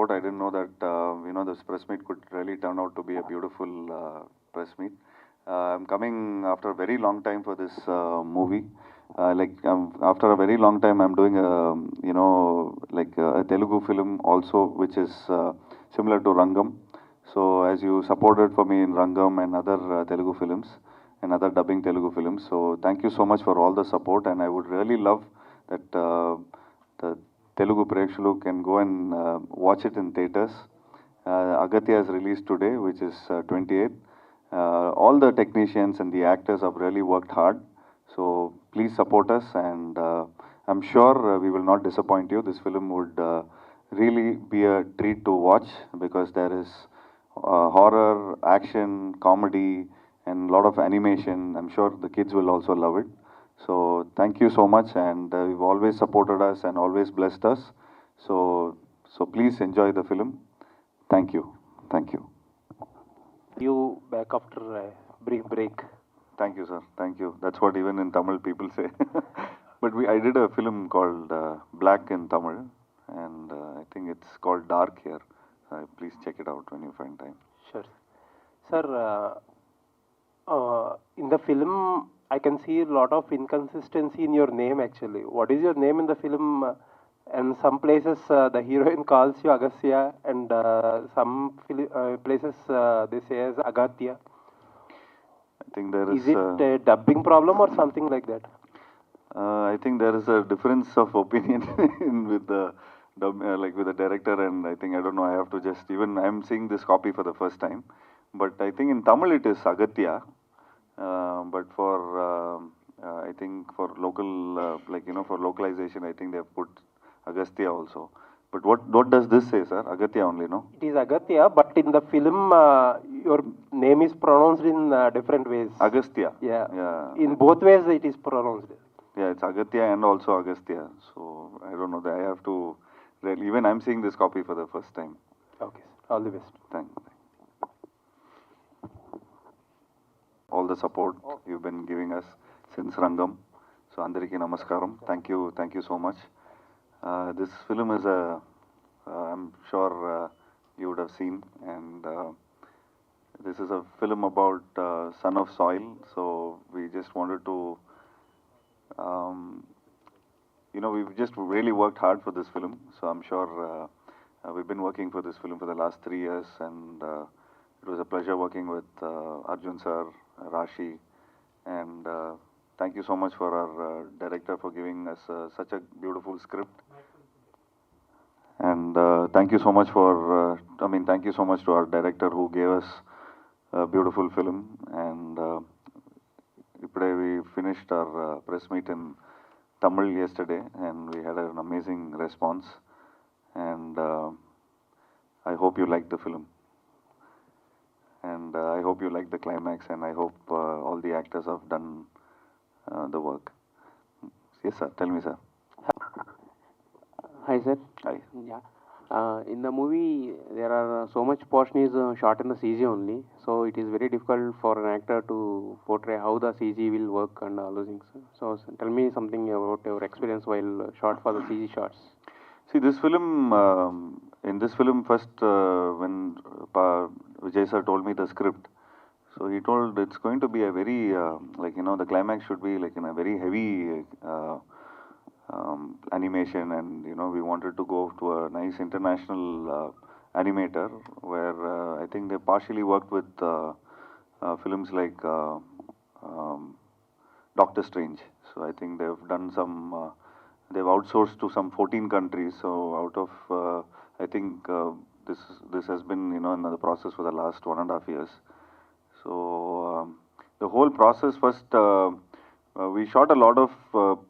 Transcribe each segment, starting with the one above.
support. I didn't know that this press meet could really turn out to be a beautiful press meet. I'm coming after a very long time for this movie. After a very long time, I'm doing a Telugu film also, which is similar to Rangam. So as you supported for me in Rangam and other Telugu films and other dubbing Telugu films, so thank you so much for all the support. And I would really love that the Telugu Prekshulu can go and watch it in theaters. Aghathiyaa is released today, which is 28th. All the technicians and the actors have really worked hard. So please support us, and I'm sure we will not disappoint you. This film would really be a treat to watch because there is horror, action, comedy, and a lot of animation. I'm sure the kids will also love it. So thank you so much, and you've always supported us and always blessed us. So please enjoy the film. Thank you. Thank you. You back after a brief break. Thank you, sir. Thank you. That's what even in Tamil people say. But I did a film called Black in Tamil, and I think it's called Dark here. Please check it out when you find time. Sure. Sir, in the film, I can see a lot of inconsistency in your name actually. What is your name in the film? And some places the heroine calls you Aghathiyaa, and some places they say as Aghathiyaa. I think there is. Is it a dubbing problem or something like that? I think there is a difference of opinion with the with the director, and I think I don't know. I have to just even I'm seeing this copy for the first time, but I think in Tamil it is Aghathiyaa, but for I think for local for localization, I think they have put Agasthiyaa also. But what does this say, sir? Aghathiyaa only, no? It is Aghathiyaa, but in the film, your name is pronounced in different ways. Agasthiyaa. Yeah. In both ways, it is pronounced. Yeah, it's Aghathiyaa and also Agasthiyaa. So I don't know. I have to. Even I'm seeing this copy for the first time. Okay. All the best. Thank you. All the support you've been giving us since Rangam. So Andariki Namaskaram. Thank you so much. This film is I'm sure you would have seen, and this is a film about Son of Soil. So we just wanted to, we've just really worked hard for this film. So I'm sure we've been working for this film for the last 3 years, and it was a pleasure working with Arjun sir, Rashi, and thank you so much for our director for giving us such a beautiful script. And thank you so much thank you so much to our director who gave us a beautiful film. And today we finished our press meet in Tamil yesterday, and we had an amazing response. And I hope you liked the film. And I hope you liked the climax, and I hope all the actors have done the work. Yes, sir. Tell me, sir. Hi, sir. Hi. Yeah. In the movie, there are so much portion is shot in the CG only, so it is very difficult for an actor to portray how the CG will work and all those things. So tell me something about your experience while shot for the CG shots. See, this film, in this film first, when Vijay sir told me the script, so he told it's going to be a very, the climax should be like in a very heavy animation, and we wanted to go to a nice international animator where I think they partially worked with films like Doctor Strange. So I think they've done some, they've outsourced to some 14 countries. So out of, I think this has been in the process for the last 1.5 years. So the whole process first. We shot a lot of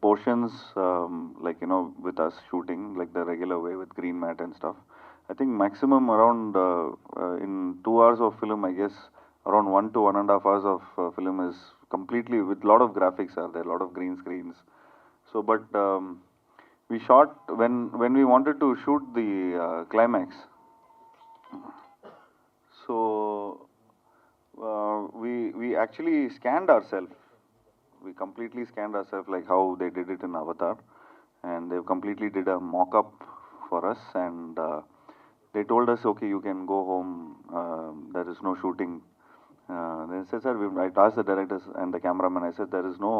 portions, with us shooting like the regular way with green mat and stuff. I think maximum around in 2 hours of film, I guess around 1 to 1.5 hours of film is completely with a lot of graphics are there, a lot of green screens. So, but we shot when we wanted to shoot the climax. So we actually scanned ourselves. We completely scanned ourselves like how they did it in Avatar, and they completely did a mock-up for us, and they told us, okay, you can go home, there is no shooting. They said, sir, I asked the directors and the cameraman, I said, there is no,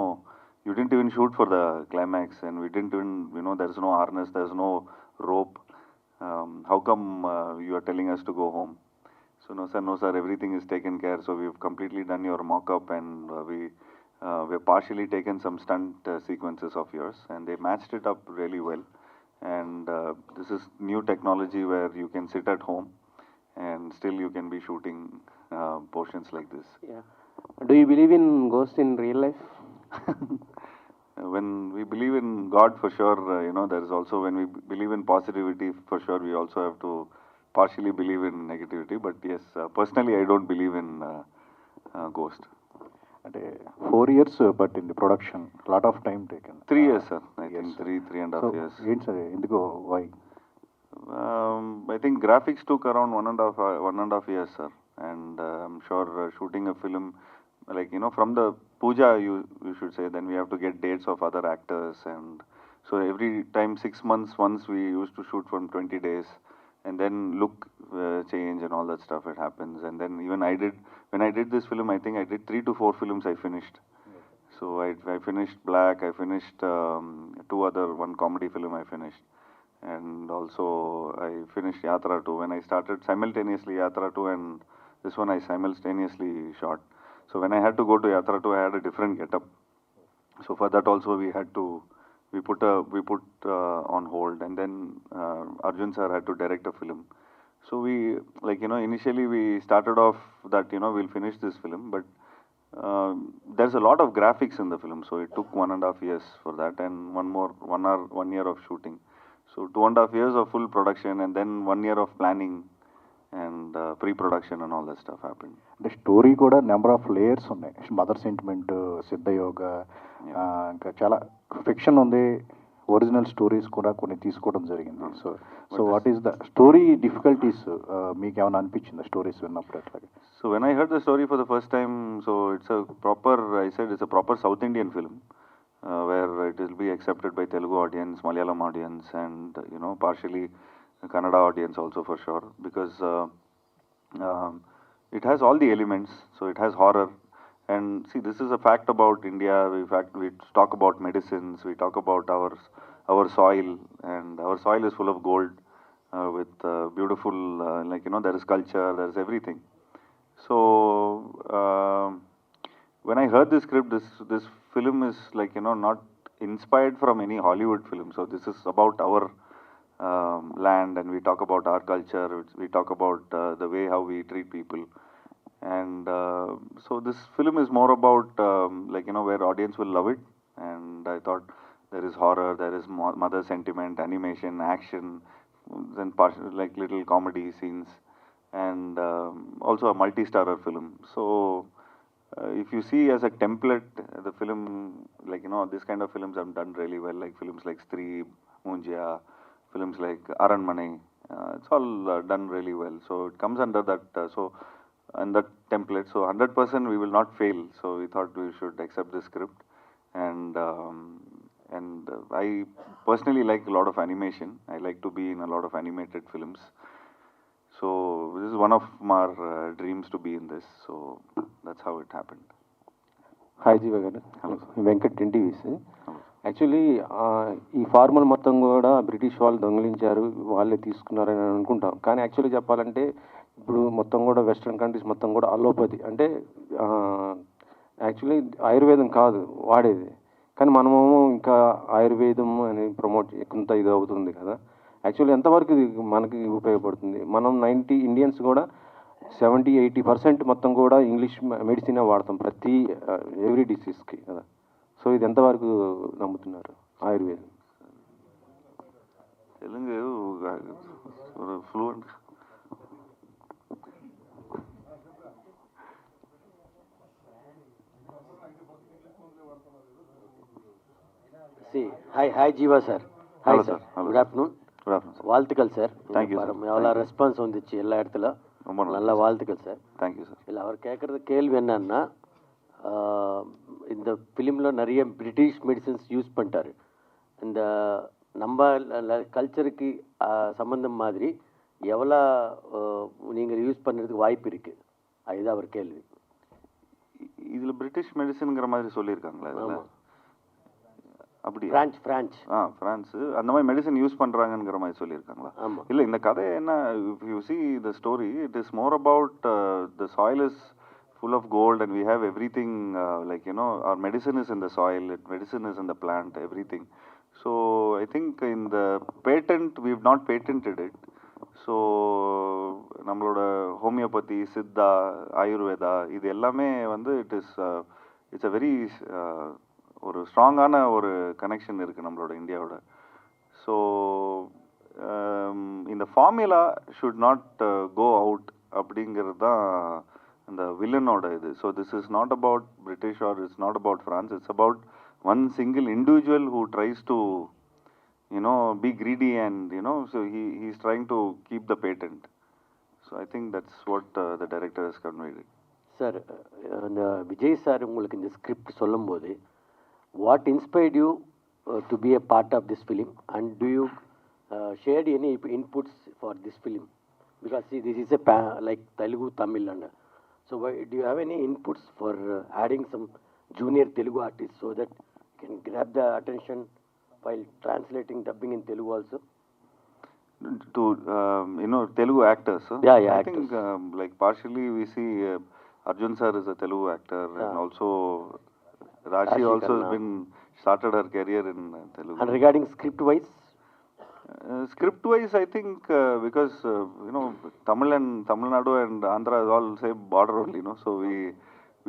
you didn't even shoot for the climax, and we didn't even, there is no harness, there is no rope. How come you are telling us to go home? So, no, sir, everything is taken care. So, we've completely done your mock-up, and we've partially taken some stunt sequences of yours, and they matched it up really well. And this is new technology where you can sit at home and still you can be shooting portions like this. Yeah. Do you believe in ghosts in real life? When we believe in God, for sure, there is also, when we believe in positivity, for sure, we also have to partially believe in negativity. But yes, personally, I don't believe in ghost. అంటే 4 years but in the production lot of time taken. 3 years, sir. I Yes, think sir. 3.5 So years. ఏంటి sir ఎందుకో why? I think graphics took around 1.5 years, sir. And I'm sure shooting a film, like, from the puja, you should say, then we have to get dates of other actors. And so every time, 6 months once, we used to shoot from 20 days. And then look change and all that stuff, it happens. And then even when I did this film, I think I did 3 to 4 films I finished. So I finished Black, I finished 2 other, 1 comedy film I finished. And also I finished Yatra 2. When I started simultaneously Yatra 2 and this one, I simultaneously shot. So when I had to go to Yatra 2, I had a different getup. So for that also we put on hold, and then Arjun sir had to direct a film. So we, like, initially we started off that, we'll finish this film, but there's a lot of graphics in the film, so it took 1.5 years for that, and 1 year of shooting. So 2.5 years of full production, and then 1 year of planning and pre-production and all that stuff happened. అంటే story కూడా number of layers ఉన్నాయి. Mother sentiment, సిద్ధయోగ, ఇంకా చాలా fiction ఉంది. Original stories కూడా కొన్ని తీసుకోవడం జరిగింది. So what is the story difficulties మీకు ఏమైనా అనిపించింది స్టోరీస్ విన్నప్పుడు అట్లాగే? So when I heard the story for the first time, so it's a proper, I said it's a proper South Indian film, where it will be accepted by Telugu audience, Malayalam audience, and partially Kannada audience also, for sure, because it has all the elements. So it has horror, and see, this is a fact about India. We talk about medicines, we talk about our soil, and our soil is full of gold, with beautiful, there is culture, there is everything. So when I heard this script, this film is not inspired from any Hollywood film. So this is about our land, and we talk about our culture. We talk about the way how we treat people, and so this film is more about where audience will love it. And I thought there is horror, there is mother sentiment, animation, action, then like little comedy scenes, and also a multi-starrer film. So if you see as a template, the film, this kind of films have done really well, like films like Stree, Munjya, films like Aranmane, it's all done really well. So it comes under that, and that template. So 100% we will not fail. So we thought we should accept this script, and I personally like a lot of animation. I like to be in a lot of animated films. So this is one of our dreams to be in this. So that's how it happened. Hi జీవ గారు. Hello. Venkat ఇంటివీస్. Hello. Actually ఈ formal మొత్తం కూడా British వాళ్ళు దొంగిలించారు, వాళ్ళే తీసుకున్నారని అనుకుంటాం. కానీ యాక్చువల్లీ చెప్పాలంటే ఇప్పుడు మొత్తం కూడా వెస్ట్రన్ కంట్రీస్ మొత్తం కూడా అలోపతి, అంటే యాక్చువల్లీ ఆయుర్వేదం కాదు వాడేది, కానీ మనము ఇంకా ఆయుర్వేదం అని ప్రమోట్ కొంత ఇది అవుతుంది కదా. యాక్చువల్లీ ఎంతవరకు ఇది మనకి ఉపయోగపడుతుంది? మనం 90 ఇండియన్స్ కూడా 70-80% మొత్తం కూడా ఇంగ్లీష్ మెడిసినే వాడతాం ప్రతి ఎవ్రీ డిసీజ్కి కదా. సో ఇది ఎంతవరకు నమ్ముతున్నారు ఆయుర్వేదం? Telugu fluent. Hi, Jiva sir. Hi Hello, sir. sir. Hello. Good afternoon. Good afternoon, sir. வாழ்த்துக்கள் சார். Thank you, sir. எவ்வளோ Thank you. ரெஸ்பான்ஸ் வந்துச்சு எல்லா இடத்துல. ரொம்ப நன்றி. நல்ல வாழ்த்துக்கள் சார். Thank you, sir. இல்லை அவர் கேட்குறது கேள்வி என்னன்னா, இந்த ஃபிலிமில் நிறைய பிரிட்டிஷ் மெடிசன்ஸ் யூஸ் பண்ணிட்டாரு. இந்த நம்ம கல்ச்சருக்கு சம்மந்தம் மாதிரி எவ்வளோ நீங்கள் யூஸ் பண்ணுறதுக்கு வாய்ப்பு இருக்குது, அதுதான் அவர் கேள்வி. இதில் பிரிட்டிஷ் மெடிசனுங்கிற மாதிரி சொல்லியிருக்காங்களா இதில்? ஆமாம், அப்படி ஃப்ரான்ச் ஃப்ரான்ஸு அந்த மாதிரி மெடிசன் யூஸ் பண்ணுறாங்கங்கிற மாதிரி சொல்லியிருக்காங்களா? ஆமாம். இல்லை, இந்த கதை என்ன, if you see the story, it is more about the soil is full of gold and we have everything, like, you know, our medicine is in the soil, medicine is in the plant, everything. So I think in the patent, we've not patented it. So நம்மளோட homeopathy, Siddha, Ayurveda இது எல்லாமே வந்து it's a very ஒரு ஸ்ட்ராங்கான ஒரு connection இருக்குது நம்மளோட இந்தியாவோட. ஸோ இந்த formula should not go out அப்படிங்கிறது தான் இந்த வில்லனோட இது. So this is not about British or it's not about France, it's about one single individual who tries to be greedy and, so he's trying to keep the patent. So I think that's what the director has conveyed. Sir, அந்த Vijay sir உங்களுக்கு இந்த script சொல்லும்போது what inspired you to be a part of this film and do you shared any inputs for this film? Because see, this is like Telugu, Tamil and so do you have any inputs for adding some junior Telugu artists so that you can grab the attention while translating, dubbing in Telugu also? To Telugu actors, Yeah, I actors. think like partially we see Arjun sir is a Telugu actor, and also Rashi also has been started her career in Telugu. And regarding script wise, script wise, I think because Tamil Nadu and Andhra is all same border only, so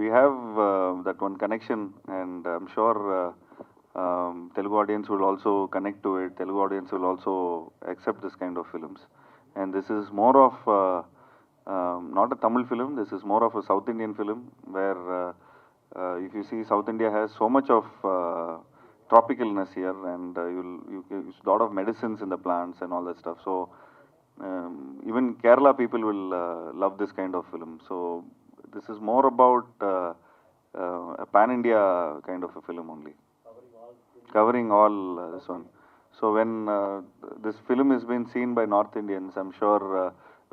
we have that one connection, and I'm sure Telugu audience will also connect to it. Telugu audience will also accept this kind of films. And this is more of not a Tamil film. This is more of a South Indian film where if you see, South India has so much of tropicalness here, and you use a lot of medicines in the plants and all that stuff. So even Kerala people will love this kind of film. So this is more about a pan-India kind of a film only. Covering all this one. So when this film is being seen by North Indians, I'm sure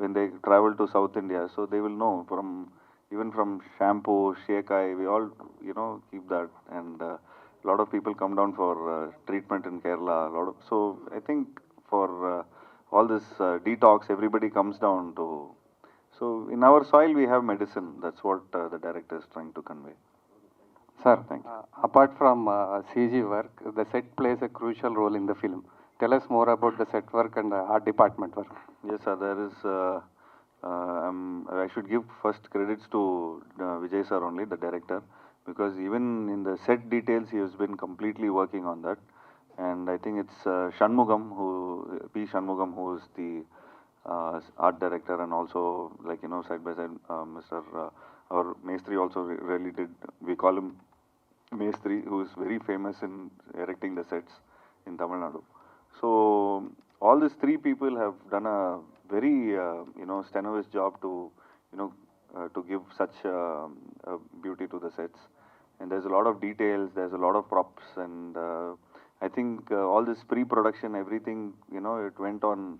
when they travel to South India, so they will know even from shampoo, shekai, we all keep that, and a lot of people come down for treatment in Kerala. So I think for all this detox, everybody comes down to. So in our soil we have medicine. That's what the director is trying to convey. Sir, Thank you. Apart from CG work, the set plays a crucial role in the film. Tell us more about the set work and art department work. Yes, sir. There is. I should give first credits to Vijay sir only, the director, because even in the set details, he has been completely working on that. And I think it's Shanmugam, P. Shanmugam, who is the art director, and also, like, side by side, Mr. Our Mestri also really did. We call him Mestri, who is very famous in erecting the sets in Tamil Nadu. So all these three people have done a very strenuous job to to give such beauty to the sets. And there's a lot of details, there's a lot of props, and I think all this pre-production, everything, it went on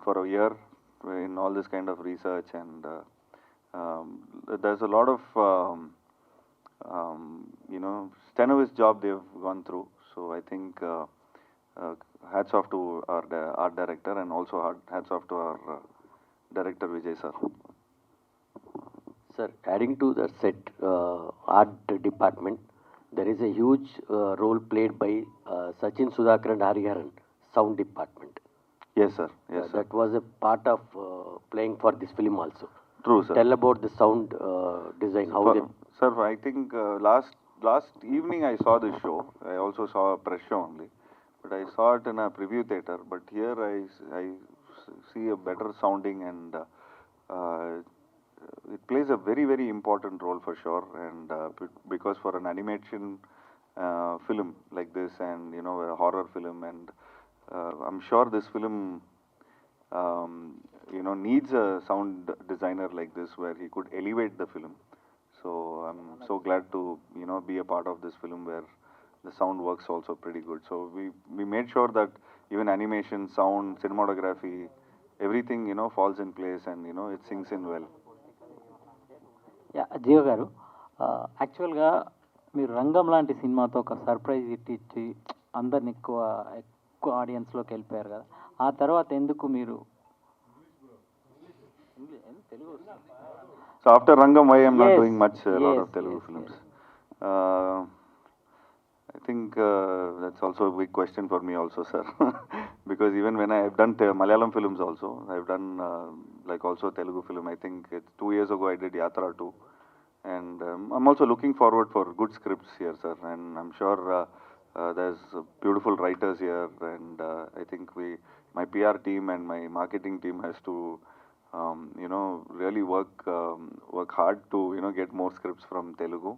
for a year in all this kind of research, and there's a lot of strenuous job they've gone through. So I think hats off to our art director, and also hats off to our director Vijay sir. sir, adding to the set art department, there is a huge role played by Sachin Sudhakar and Hariharan, sound department. Yes, sir. Yes, sir. That was a part of playing for this film also. True, sir. Tell about the sound design. How they... Sir, I think last evening I saw this show. I also saw a press show only, but I saw it in a preview theater. But here I see a better sounding, and it plays a very, very important role for sure. And because for an animation film like this, and a horror film, and I'm sure this film needs a sound designer like this, where he could elevate the film. So I'm so glad to be a part of this film where the sound works also pretty good. So we made sure that even animation, sound, cinematography, everything, falls in place and, it sinks in well. Yeah జీవ గారు, యాక్చువల్గా మీరు రంగం లాంటి సినిమాతో ఒక surprise ఇచ్చి అందరిని ఎక్కువ ఎక్కువ ఆడియన్స్లోకి వెళ్ళిపోయారు కదా, ఆ తర్వాత ఎందుకు మీరు So after Rangam, why I'm not Yes, doing much, a lot yes, of Telugu yes, films? yes. I think that's also a big question for me also, sir. Because even when I've done Malayalam films also, I've done like also Telugu film. I think 2 years ago I did Yatra 2. And I'm also looking forward for good scripts here, sir. And I'm sure there's beautiful writers here. And I think my PR team and my marketing team has to, really work hard to, get more scripts from Telugu.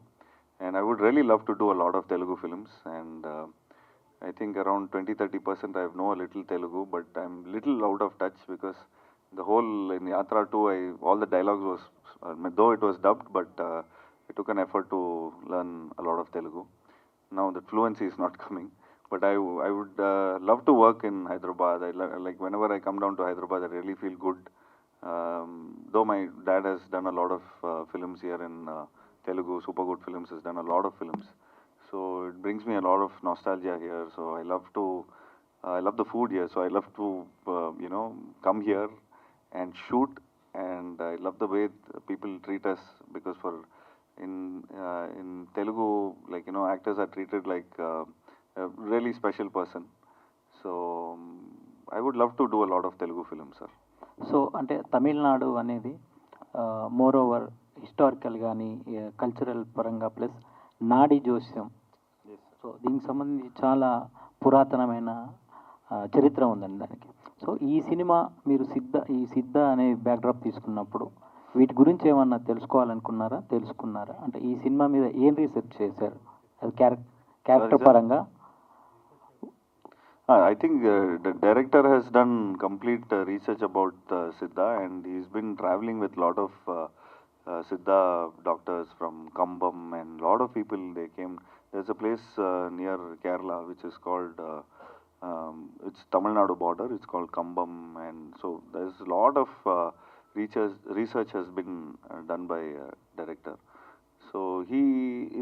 And I would really love to do a lot of Telugu films. And I think around 20-30% I know a little Telugu, but I'm little out of touch because the whole in Yatra 2, all the dialogues was, though it was dubbed, but I took an effort to learn a lot of Telugu. Now the fluency is not coming, but I would love to work in Hyderabad. Like whenever I come down to Hyderabad, I really feel good. Though my dad has done a lot of films here in Telugu, Super Good Films has done a lot of films. So it brings me a lot of nostalgia here. So I love the food here. So I love to, come here and shoot. And I love the way people treat us, because in Telugu, like, actors are treated like a really special person. So I would love to do a lot of Telugu films, sir. So అంటే తమిళనాడు అనేది more over historical కానీ cultural పరంగా plus నాడి జోస్యం, so దీనికి సంబంధించి చాలా పురాతనమైన చరిత్ర ఉందండి దానికి. సో ఈ సినిమా మీరు సిద్ధ అనే బ్యాక్డ్రాప్ తీసుకున్నప్పుడు వీటి గురించి ఏమన్నా తెలుసుకున్నారా? అంటే ఈ సినిమా మీద ఏం రీసెర్చ్ చేశారు అది క్యారెక్టర్ పరంగా? I think the director has done complete research about Siddha, and he's been traveling with a lot of Siddha doctors from Kambam, and a lot of people, they came. There's a place near Kerala which is called, it's Tamil Nadu border, it's called Kambam, and so there's a lot of research has been done by director. So he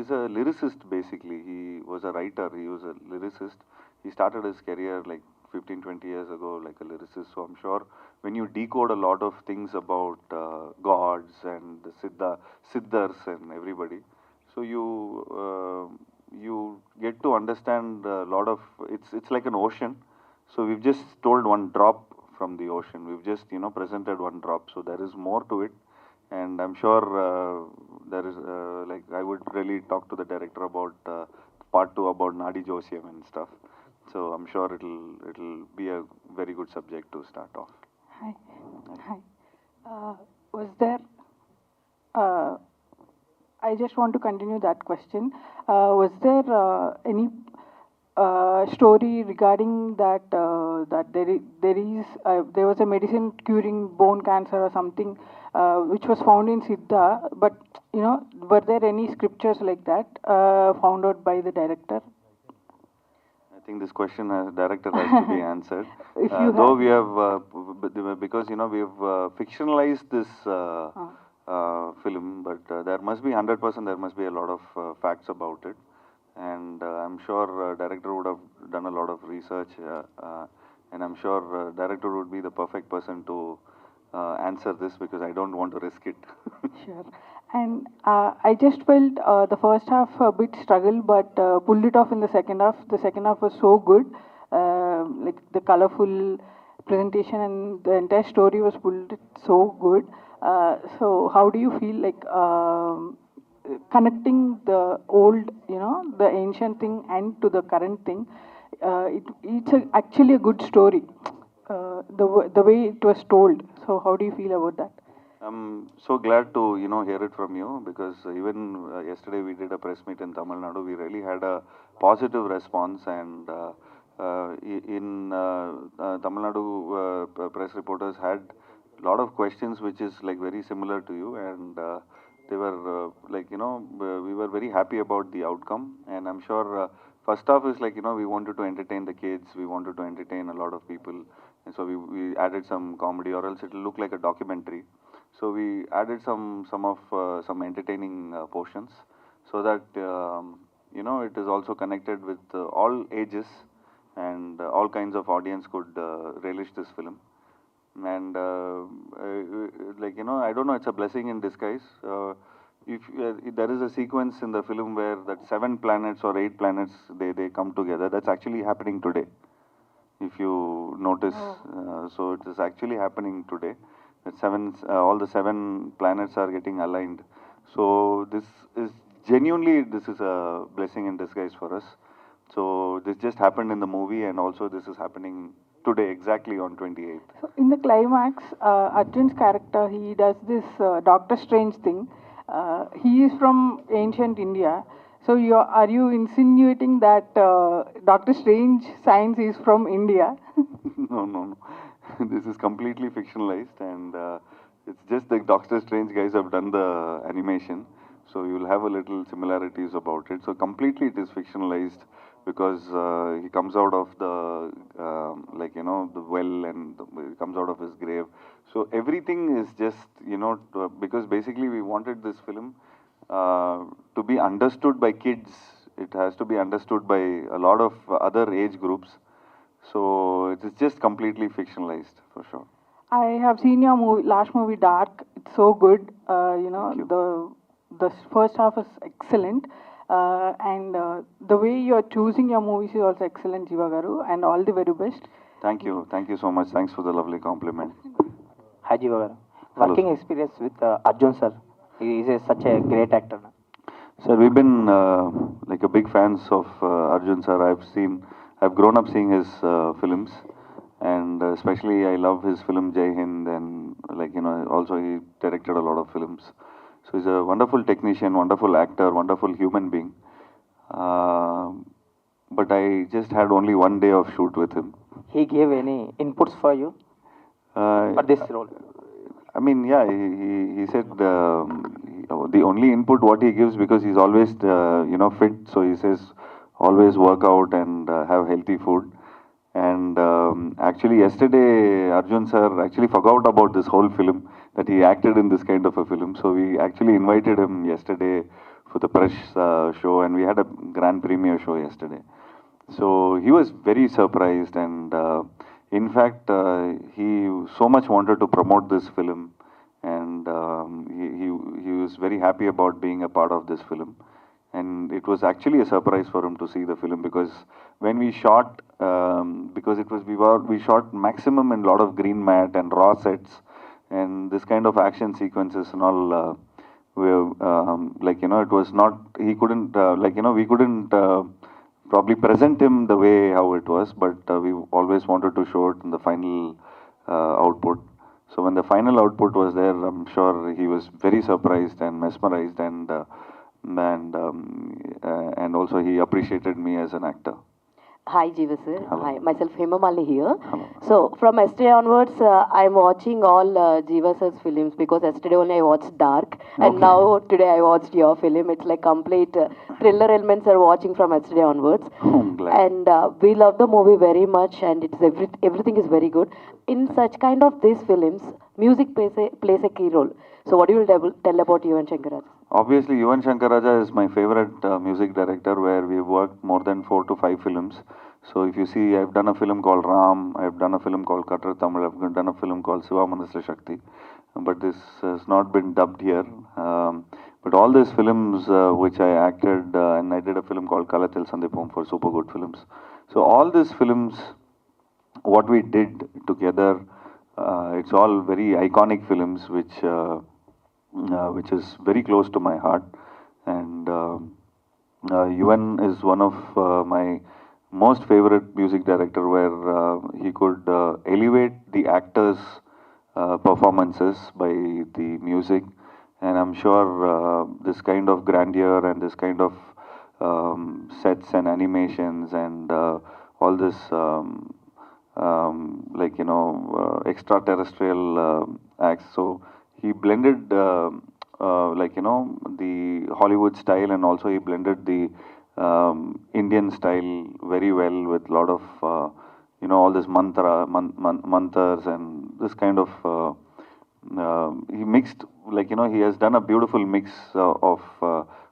is a lyricist basically. He was a writer, he was a lyricist. He started his career like 15-20 years ago like a lyricist. So I'm sure when you decode a lot of things about gods and the Siddhars and everybody, so you get to understand a lot of, it's like an ocean. So we've just told one drop from the ocean. We've just, presented one drop. So there is more to it. And I'm sure there is, like, I would really talk to the director about part 2 about Nadi Joshyam and stuff. So I'm sure it'll be a very good subject to start off. Hi. Was there? I just want to continue that question. Was there any story regarding that there was a medicine curing bone cancer or something which was found in Siddha, but were there any scriptures like that found out by the director? I think this question director has to be answered. If you though have- we have, because we have fictionalized this film, but there must be 100%. There must be a lot of facts about it, and I'm sure director would have done a lot of research, and I'm sure director would be the perfect person to answer this, because I don't want to risk it. Sure. And I just felt the first half a bit struggle, but pulled it off in the second half. The second half was so good, like the colorful presentation and the entire story was pulled so good. So how do you feel like connecting the old, the ancient thing and to the current thing? It's actually a good story, the way it was told. So how do you feel about that? I'm so glad to hear it from you, because even yesterday we did a press meet in Tamil Nadu. We really had a positive response, and in Tamil Nadu press reporters had a lot of questions which is like very similar to you, and they were like we were very happy about the outcome, and I'm sure first half is like, we wanted to entertain the kids, we wanted to entertain a lot of people, and so we added some comedy, or else it'll look like a documentary. So we added some entertaining portions, so that it is also connected with all ages, and all kinds of audience could relish this film. And I don't know, it's a blessing in disguise. If there is a sequence in the film where that 7 planets or 8 planets, they come together, that's actually happening today, if you notice. So it is actually happening today, that all the 7 planets are getting aligned. So this is a blessing in disguise for us. So this just happened in the movie, and also this is happening today, exactly on 28th. So in the climax, Arjun's character, he does this Doctor Strange thing. He is from ancient India. So are you insinuating that Doctor Strange science is from India? No. This is completely fictionalized, and it's just the Doctor Strange guys have done the animation. So you'll have a little similarities about it. So completely it is fictionalized, because he comes out of the the well, and he comes out of his grave. So everything is just because basically we wanted this film to be understood by kids. It has to be understood by a lot of other age groups. So it is just completely fictionalized, for sure. I have seen your last movie, Dark. It's so good. Thank you. The first half is excellent. And the way you're choosing your movies is also excellent, Jiva Garu, and all the very best. Thank you so much. Thanks for the lovely compliment. Hi Jiva Garu. Hello. Working experience with Arjun sir. He is such a great actor. Sir, we've been like a big fans of Arjun sir. I've grown up seeing his films, and especially I love his film Jai Hind, and also he directed a lot of films. So he's a wonderful technician, wonderful actor, wonderful human being. But I just had only one day of shoot with him. He gave any inputs for you for this role? I mean, yeah, he said the only input what he gives, because he's always fit, so he says always work out and have healthy food. And actually yesterday Arjun sir actually forgot about this whole film, that he acted in this kind of a film. So we actually invited him yesterday for the press show, and we had a grand premiere show yesterday. So he was very surprised, and in fact he so much wanted to promote this film, and he was very happy about being a part of this film. And it was actually a surprise for him to see the film, because when we shot, because we shot maximum in a lot of green mat and raw sets, and this kind of action sequences and all, it was not, he couldn't, we couldn't probably present him the way how it was, but we always wanted to show it in the final output. So when the final output was there, I'm sure he was very surprised and mesmerized, and also he appreciated me as an actor. Hi Jiva sir. Hello. Hi, myself Hema Malli here. Hello. So from yesterday onwards, I'm watching all Jiva sir's films, because yesterday only I watched Dark, and Okay. now today I watched your film. It's like complete thriller elements are watching from yesterday onwards. I'm glad. And we love the movie very much, and it's everything is very good. In such kind of these films, music plays a key role. So what do you will tell about Yuvan Shankar Raja? Obviously, Yuvan Shankar Raja is my favorite music director, where we've worked more than 4 to 5 films. So if you see, I've done a film called Ram, I've done a film called Kattar Tamil, I've done a film called Siva Manasla Shakti, but this has not been dubbed here. But all these films which I acted, and I did a film called Kalatil Sandipom for Super Good Films. So all these films, what we did together, it's all very iconic films, which is very close to my heart. And Yuvan is one of my most favorite music director, where he could elevate the actors' performances by the music. And I'm sure this kind of grandeur and this kind of sets and animations and all this extraterrestrial acts. So he blended the Hollywood style, and also he blended the Indian style very well with a lot of all this mantras and this kind of he mixed, like he has done a beautiful mix of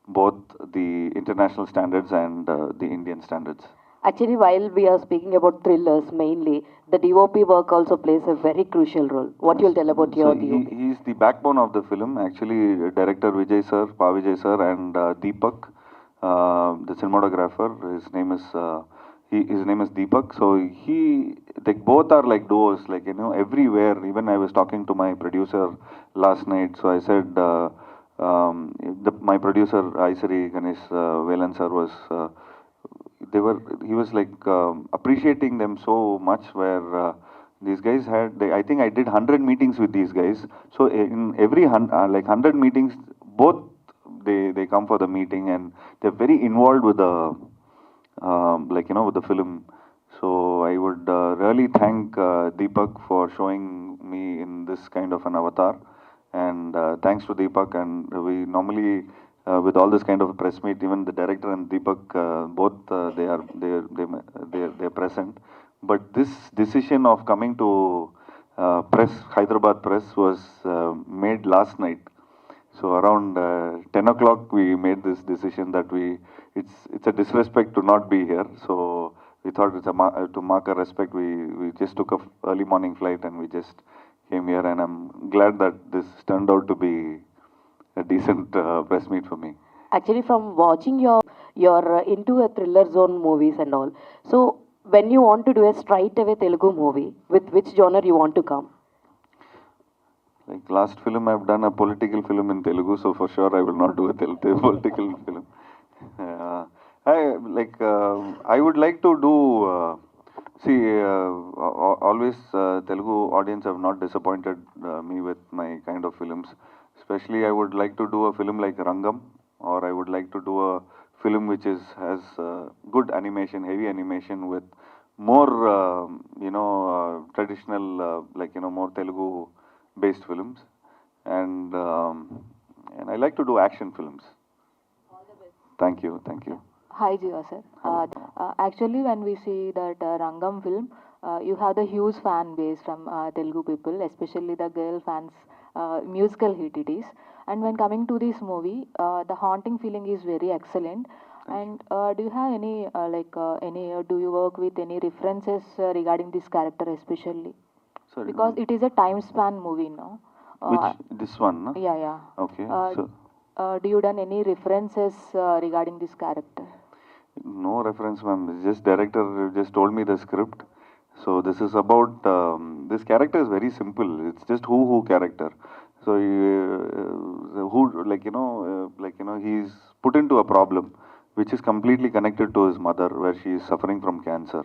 both the international standards and the Indian standards. Actually, while we are speaking about thrillers mainly, the DOP work also plays a very crucial role. What you'll tell about your So DOP? he's the backbone of the film. Actually, director Vijay sir, Pa Vijay sir, and Deepak, the cinematographer. His name is Deepak. So they both are like duos. Like everywhere. Even I was talking to my producer last night. So I said, my producer Aisari Ganesh Velan sir was. He was like appreciating them so much, where these guys I think I did 100 meetings with these guys. So in every 100 meetings, both they come for the meeting, and they're very involved with the with the film. So I would really thank Deepak for showing me in this kind of an avatar, and thanks to Deepak. And we normally with all this kind of press meet, even the director and Deepak, both they are present. But this decision of coming to Hyderabad press was made last night. So around 10 o'clock we made this decision that it's a disrespect to not be here. So we thought to mark a respect, we just took a early morning flight and we just came here, and I'm glad that this turned out to be a decent press meet for me. Actually, from watching you're into a thriller zone movies and all. So when you want to do a straight away Telugu movie, with which genre you want to come? Like last film, I've done a political film in Telugu, so for sure I will not do a political film. I would like to do. Always Telugu audience have not disappointed me with my kind of films. Especially, I would like to do a film like Rangam, or I would like to do a film which has good animation, heavy animation with more, traditional, more Telugu-based films, and I like to do action films. Thank you. Hi, Jiva sir. Actually, when we see that Rangam film, you have the huge fan base from Telugu people, especially the girl fans. Musical hit it is. And when coming to this movie, the haunting feeling is very excellent. And do you have do you work with any references regarding this character especially? Sorry, because it is a time span movie, no? This one? No? Yeah. Okay. Do you done any references regarding this character? No reference, ma'am. Just director just told me the script. So this is about this character is very simple. It's just who character. So he's put into a problem which is completely connected to his mother, where she is suffering from cancer.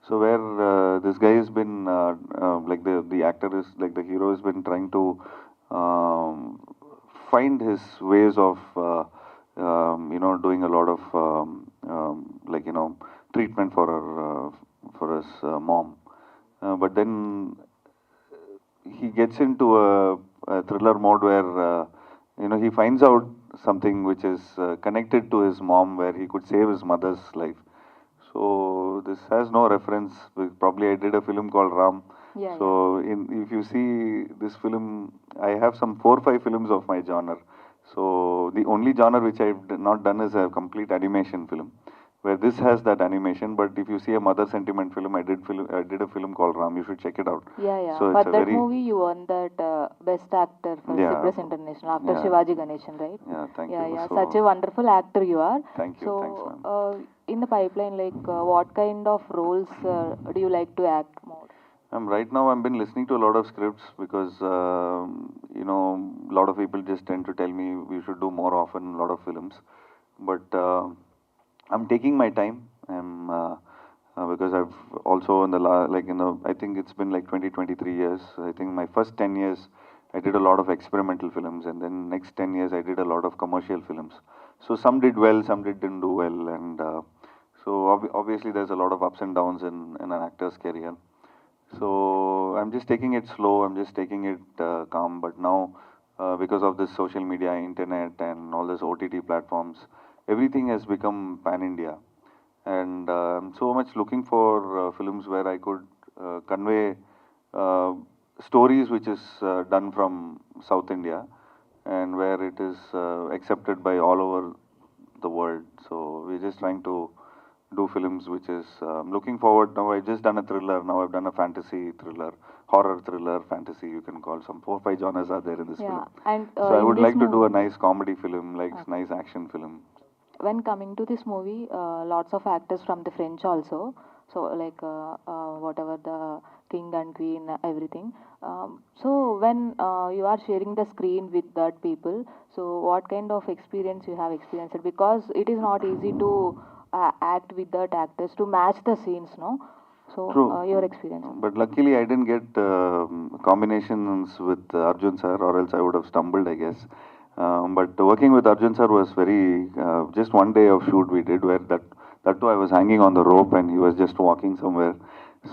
So where this guy has been the actor is like the hero has been trying to find his ways of doing a lot of treatment for his mom. But then he gets into a thriller mode where he finds out something which is connected to his mom, where he could save his mother's life. So this has no reference. Probably I did a film called Ram. Yeah. If you see this film, I have some 4 or 5 films of my genre. So the only genre which I've not done is a complete animation film, where this has that animation. But if you see a mother sentiment film, I did a film called Ram. You should check it out. Yeah. So For that movie, you won that best actor for Cyprus International after Shivaji Ganeshan, right? Yeah, thank you. Yeah. So, Such a wonderful actor you are. Thank you. So, Thanks, ma'am. in the pipeline, what kind of roles do you like to act more? Right now I've been listening to a lot of scripts because a lot of people just tend to tell me we should do more often a lot of films. But I'm taking my time. Because I've also I think it's been like 23 years. I think my first 10 years I did a lot of experimental films, and then next 10 years I did a lot of commercial films. So some did well, some didn't do well, and so obviously there's a lot of ups and downs in an actor's career. So I'm just taking it slow, I'm just taking it calm. But now, because of this social media, internet, and all these OTT platforms, everything has become pan-India. And I'm so much looking for films where I could convey stories which is done from South India and where it is accepted by all over the world. So we're just trying to do films which is looking forward. Now I've just done a thriller, now I've done a fantasy thriller, horror thriller, fantasy, you can call some 4 or 5 genres are there in this film. And So I in would this like to do a movie- nice comedy film, like nice action film. when coming to this movie, lots of actors from the French also. So like whatever the king and queen, everything. So when you are sharing the screen with that people, so what kind of experience you have experienced? Because it is not easy to act with that actors to match the scenes, no? So True. your experience. But luckily I didn't get combinations with Arjun sir, or else I would have stumbled, I guess. But working with Arjun sir was very, just one day of shoot we did where that too I was hanging on the rope and he was just walking somewhere.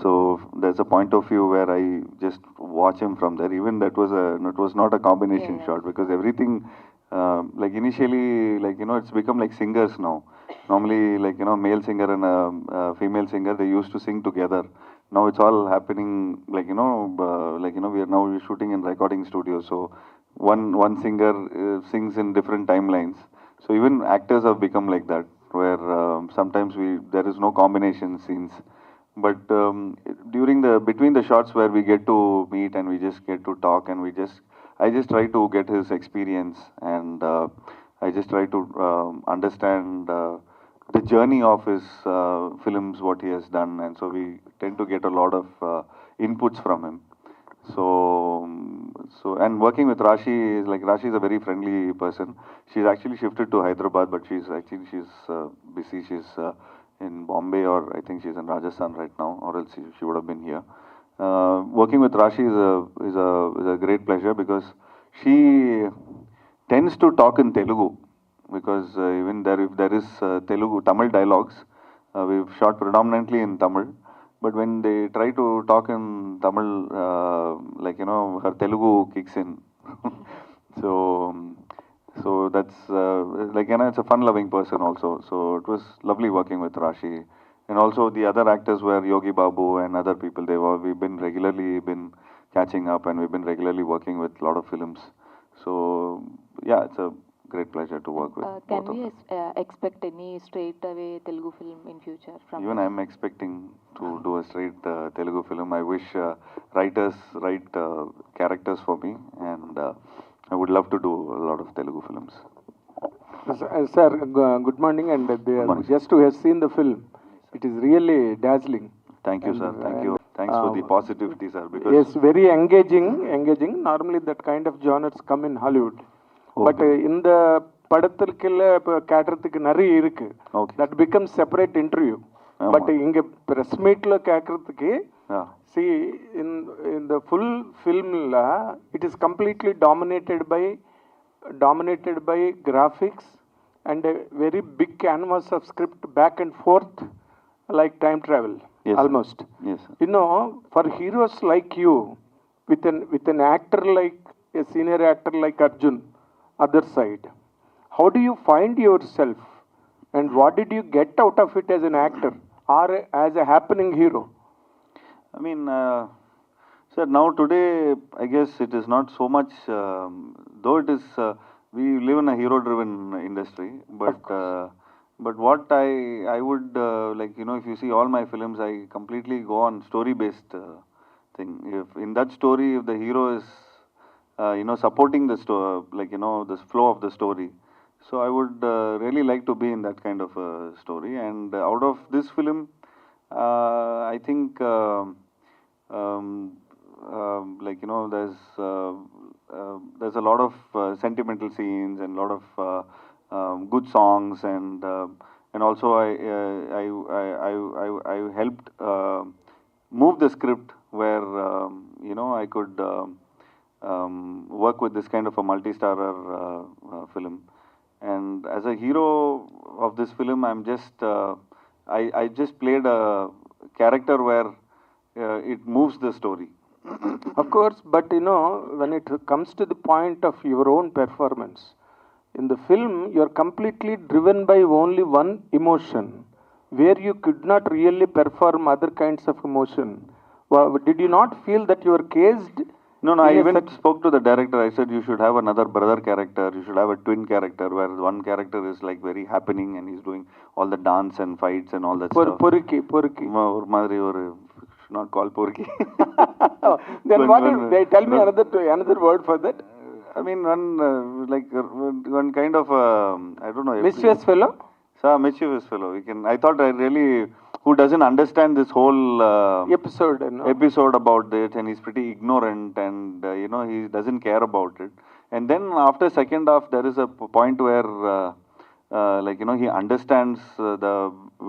So there's a point of view where I just watch him from there. Even that was it was not a combination shot because everything, like initially, like, you know, it's become like singers now. Normally, like, you know, male singer and a female singer, they used to sing together. Now it's all happening, like, you know, we're shooting in recording studios. So one singer sings in different timelines. So even actors have become like that, where sometimes there is no combination scenes. But between the shots where we get to meet and we just get to talk and I just try to get his experience and I just try to understand the journey of his films, what he has done, and so we tend to get a lot of inputs from him. And working with Rashi is like, Rashi is a very friendly person. She's actually shifted to Hyderabad, but she's busy. She's in Bombay, or I think she's in Rajasthan right now, or else she would have been here. Working with Rashi is a great pleasure because she tends to talk in Telugu because even if there is Tamil dialogues, we've shot predominantly in Tamil. But when they try to talk in Tamil, like, you know, her Telugu kicks in. So that's like, you know, it's a fun-loving person also. So it was lovely working with Rashi, and also the other actors were Yogi Babu and other people. We've been regularly catching up, and we've been regularly working with a lot of films. So yeah, it's a great pleasure to work with. Can we expect any straight away Telugu film in future from? Even I'm expecting to do a straight Telugu film. I wish writers write characters for me, and I would love to do a lot of Telugu films. Sir, good morning, and just to have seen the film, it is really dazzling. Thank you, sir. Thank you. Thanks for the positivity, sir. Because yes, very engaging. Normally, that kind of genres come in Hollywood, but in the படத்திற்குள்ள கேட்கறதுக்கு நிறைய இருக்கு. That becomes separate interview. But இங்க press meetல கேட்கறதுக்கு, see, in the full film it is completely dominated by graphics and a very big canvas of script back and forth, like time travel. Yes, almost. Yes. You know, for heroes like you, with an actor like a senior actor like Arjun, other side, how do you find yourself, and what did you get out of it as an actor or as a happening hero? I mean, sir, now today, I guess it is not so much, though it is, we live in a hero-driven industry, but what I would, like, you know, if you see all my films, I completely go on story-based thing. If in that story, if the hero is, you know, supporting the story, like, you know, the flow of the story, so I would really like to be in that kind of a story. And out of this film, I think, like, you know, there's a lot of sentimental scenes and a lot of good songs, and also I helped move the script where you know, I could work with this kind of a multi-starrer film. And as a hero of this film, I'm just I just played a character where it moves the story. Of course, but you know, when it comes to the point of your own performance, In the film, you're completely driven by only one emotion, where you could not really perform other kinds of emotion. Did you not feel that you were caged? No, I even spoke to the director. I said you should have another brother character. You should have a twin character where one character is like very happening and he's doing all the dance and fights and all that stuff. Porky. ஒரு மாதிரி ஒரு not called porky. Then they tell me another word for that? I mean, one kind of I don't know. Mischievous fellow. Mischievous fellow. I thought who doesn't understand this whole episode about it, and he's pretty ignorant, and he doesn't care about it. And then after second half, there is a point where he understands the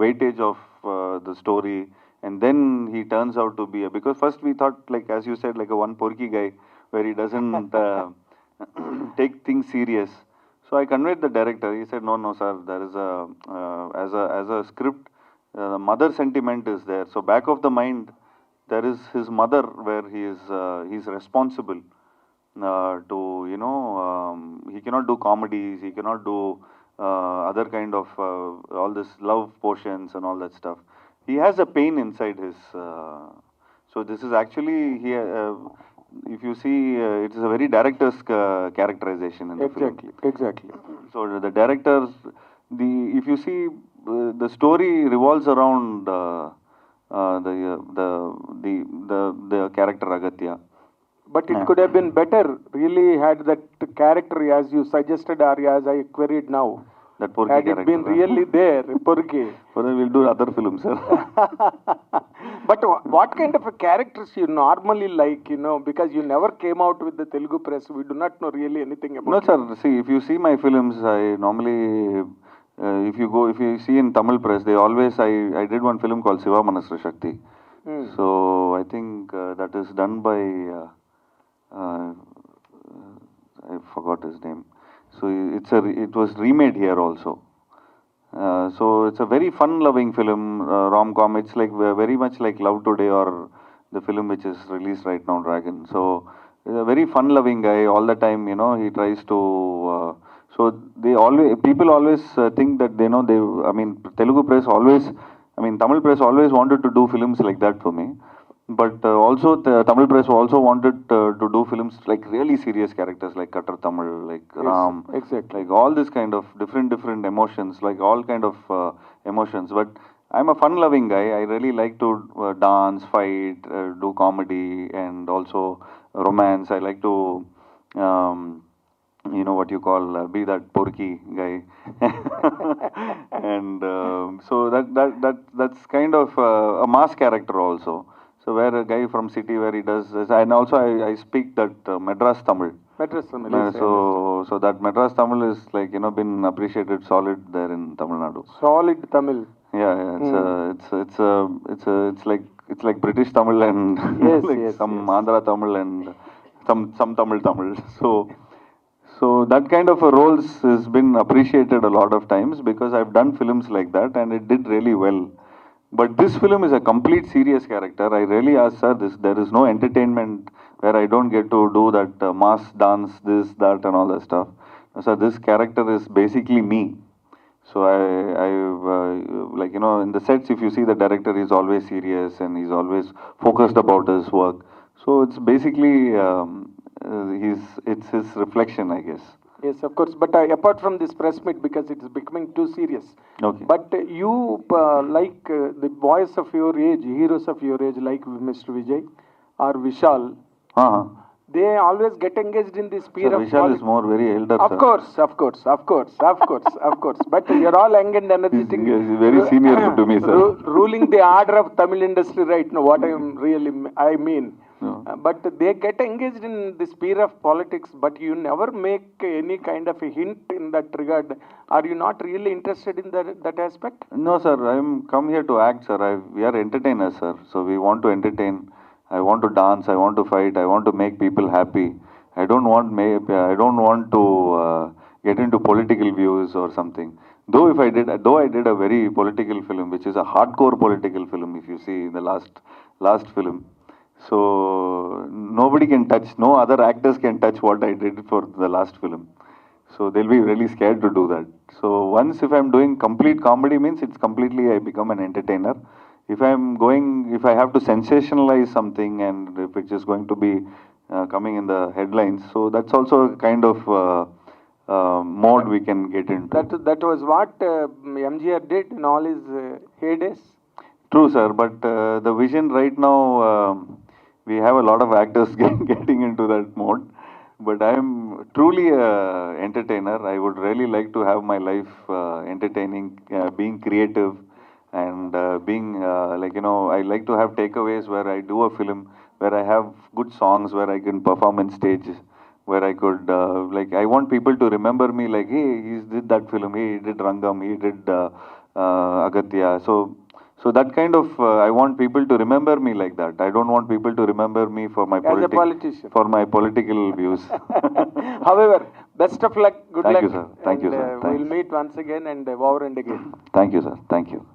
weightage of the story, and then he turns out to be because first we thought, like as you said, like a one porky guy where he doesn't take things serious. So I conveyed the director. He said, no, sir. There is as a script, the mother sentiment is there. So back of the mind, there is his mother, where he's responsible to he cannot do comedies. He cannot do other kind of all this love potions and all that stuff. He has a pain inside his. So this is actually if you see, it is a very director's characterization in the film. Exactly. So the directors, if you see, the story revolves around the character Aghathiyaa. But it could have been better, really, had that character, as you suggested, or as I queried now. That porky had character. It been really there, porky. But then we'll do other films, sir. But what kind of a characters you normally like, because you never came out with the Telugu press, we do not know really anything about it. No, sir. See, if you see my films, I normally, if you see in Tamil press, they always, I did one film called Siva Manasra Shakti. So I think that is done by, I forgot his name. So it was remade here also. So it's a very fun-loving film, rom-com. It's like very much like Love Today or the film which is released right now, Dragon. So he's a very fun-loving guy. All the time, he tries to. So people always think that Telugu press always, Tamil press always wanted to do films like that for me. But also the Tamil press also wanted to do films like really serious characters like Kattar Tamil, like Ram, exactly. like all this kind of different emotions, like all kind of emotions. But I'm a fun-loving guy. I really like to dance, fight, do comedy, and also romance. I like to, what you call, be that porky guy. And so that's kind of a mass character also. So where a guy from city where he does this, and also I speak that Madras Tamil. Madras Tamil. So that Madras Tamil is like been appreciated solid there in Tamil Nadu. Solid Tamil. Yeah. It's like British Tamil and some Andhra Tamil and some Tamil. So that kind of a roles has been appreciated a lot of times because I've done films like that and it did really well. But this film is a complete serious character. I really ask, sir, there is no entertainment where I don't get to do that mass dance, this, that, and all that stuff. So this character is basically me. So in the sets, if you see the director is always serious and he's always focused about his work. So it's basically it's his reflection, I guess. Yes, of course. But apart from this press meet, because it is becoming too serious. Okay. But you like the boys of your age, heroes of your age, like Mr. Vijay or Vishal. They always get engaged in this sphere of Vishal is more very elder. Of course. But you're all young and energetic. He's very senior to me, sir. Ruling the order of Tamil industry right now. What I mean. No. But they get engaged in the sphere of politics, but you never make any kind of a hint in that regard. Are you not really interested in that aspect? No, sir. I'm come here to act, sir. We are entertainers, sir. So we want to entertain. I want to dance. I want to fight. I want to make people happy. I don't want to get into political views or something. Though I did a very political film, which is a hardcore political film. If you see the last film. So nobody can touch, no other actors can touch what I did for the last film. So they'll be really scared to do that. So once if I'm doing complete comedy means it's completely I become an entertainer. If I have to sensationalize something and if it's just going to be coming in the headlines, so that's also a kind of mode we can get into. That was what MGR did in all his heydays. True, sir, but the vision right now, we have a lot of actors getting into that mode. But I am truly a entertainer. I would really like to have my life entertaining, being creative, and being I like to have takeaways where I do a film, where I have good songs, where I can perform in stage, where I could I want people to remember me like, hey, he did that film, he did Rangam, he did Aghathiyaa. So that kind of, I want people to remember me like that. I don't want people to remember me for my politician. For my political views. However, best of luck, good luck. Thank you, sir. Thank you, sir. We'll meet once again and over and again. Thank you, sir. Thank you.